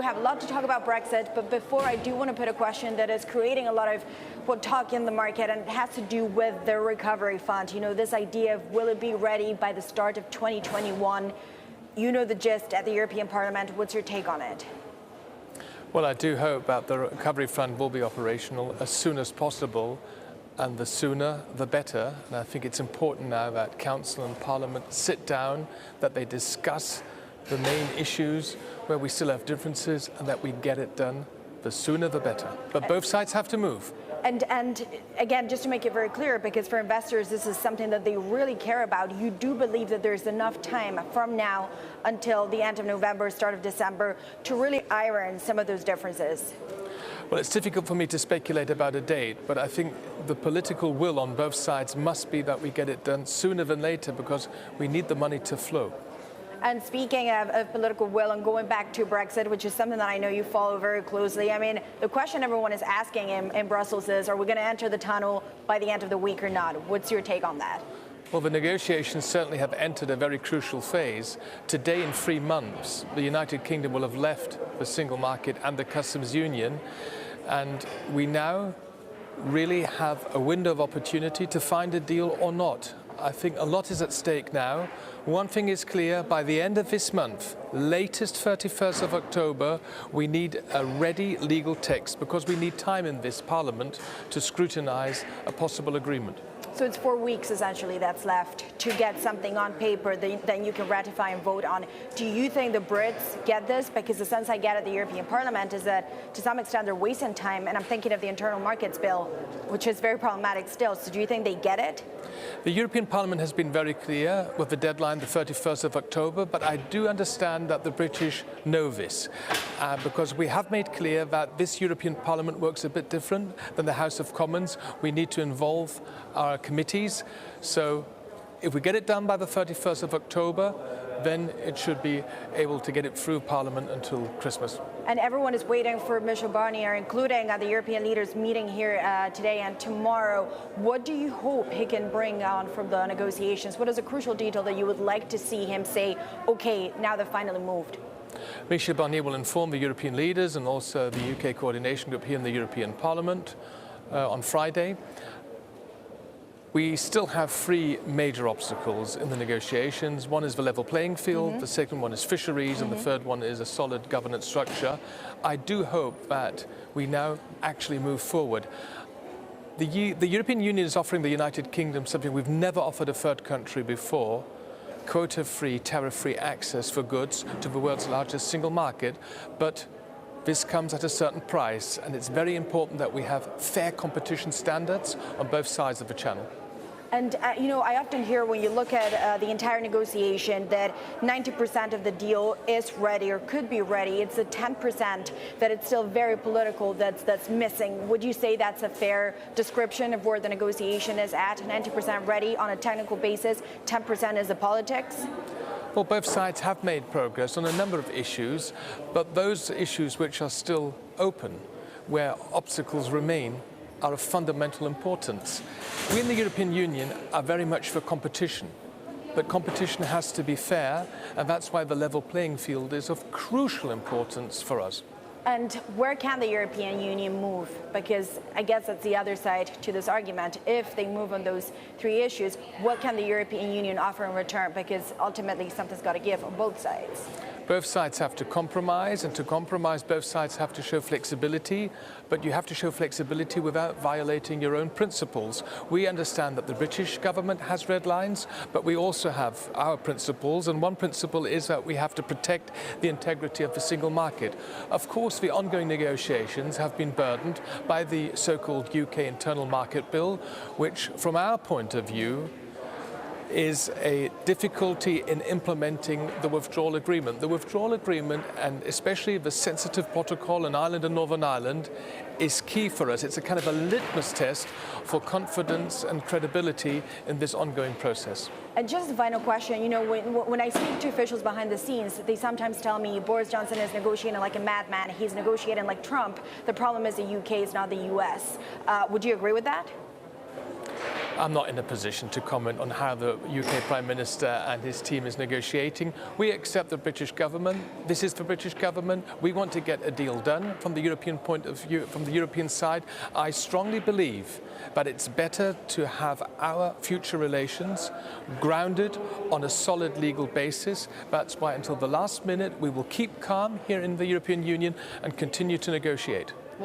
we have a lot to talk about Brexit, but before I do want to put a question that is creating a lot of talk in the market, and it has to do with the recovery fund. You know, this idea of will it be ready by the start of 2021? You know the gist at the European Parliament. What's your take on it? Well, I do hope that the recovery fund will be operational as soon as possible, and the sooner the better. And I think it's important now that Council and Parliament sit down, that they discuss the main issues where we still have differences, and that we get it done. The sooner the better. But both sides have to move. And again, just to make it very clear, because for investors, this is something that they really care about, you do believe that there's enough time from now until the end of November, start of December, to really iron some of those differences? Well, it's difficult for me to speculate about a date, but I think the political will on both sides must be that we get it done sooner than later, because we need the money to flow. And speaking of political will and going back to Brexit, which is something that I know you follow very closely, I mean, the question everyone is asking in Brussels is, are we going to enter the tunnel by the end of the week or not? What's your take on that? Well, the negotiations certainly have entered a very crucial phase. Today, in 3 months, the United Kingdom will have left the single market and the customs union, and we now really have a window of opportunity to find a deal or not. I think a lot is at stake now. One thing is clear, by the end of this month, latest 31st of October, we need a ready legal text, because we need time in this Parliament to scrutinise a possible agreement. So it's 4 weeks, essentially, that's left to get something on paper that you can ratify and vote on. Do you think the Brits get this? Because the sense I get at the European Parliament is that, to some extent, they're wasting time. And I'm thinking of the Internal Markets Bill, which is very problematic still. So do you think they get it? The European Parliament has been very clear with the deadline, the 31st of October, but I do understand that the British know this, because we have made clear that this European Parliament works a bit different than the House of Commons. We need to involve our committees. So if we get it done by the 31st of October, then it should be able to get it through Parliament until Christmas. And everyone is waiting for Michel Barnier, including the European leaders meeting here today and tomorrow. What do you hope he can bring on from the negotiations? What is a crucial detail that you would like to see him say, okay, now they've finally moved? Michel Barnier will inform the European leaders and also the UK coordination group here in the European Parliament on Friday. We still have 3 major obstacles in the negotiations. One is the level playing field, the second one is fisheries, and the third one is a solid governance structure. I do hope that we now actually move forward. The European Union is offering the United Kingdom something we've never offered a third country before: quota-free, tariff-free access for goods to the world's largest single market. But this comes at a certain price, and it's very important that we have fair competition standards on both sides of the channel. And, you know, I often hear when you look at the entire negotiation that 90% of the deal is ready or could be ready. It's the 10% that it's still very political that's missing. Would you say that's a fair description of where the negotiation is at? 90% ready on a technical basis, 10% is the politics? Well, both sides have made progress on a number of issues, but those issues which are still open, where obstacles remain, are of fundamental importance. We in the European Union are very much for competition, but competition has to be fair, and that's why the level playing field is of crucial importance for us. And where can the European Union move? Because I guess that's the other side to this argument. If they move on those 3 issues, what can the European Union offer in return? Because ultimately something's got to give on both sides. Both sides have to compromise, and to compromise, both sides have to show flexibility, but you have to show flexibility without violating your own principles. We understand that the British government has red lines, but we also have our principles, and one principle is that we have to protect the integrity of the single market. Of course, the ongoing negotiations have been burdened by the so-called UK Internal Market Bill, which, from our point of view, is a difficulty in implementing the withdrawal agreement. The withdrawal agreement, and especially the sensitive protocol on Ireland and Northern Ireland, is key for us. It's a kind of a litmus test for confidence and credibility in this ongoing process. And just a final question, you know, when I speak to officials behind the scenes, they sometimes tell me Boris Johnson is negotiating like a madman. He's negotiating like Trump. The problem is the UK is not the US. Would you agree with that? I'm not in a position to comment on how the UK Prime Minister and his team is negotiating. We accept the British government. This is the British government. We want to get a deal done from the European point of view, from the European side. I strongly believe that it's better to have our future relations grounded on a solid legal basis. That's why until the last minute we will keep calm here in the European Union and continue to negotiate.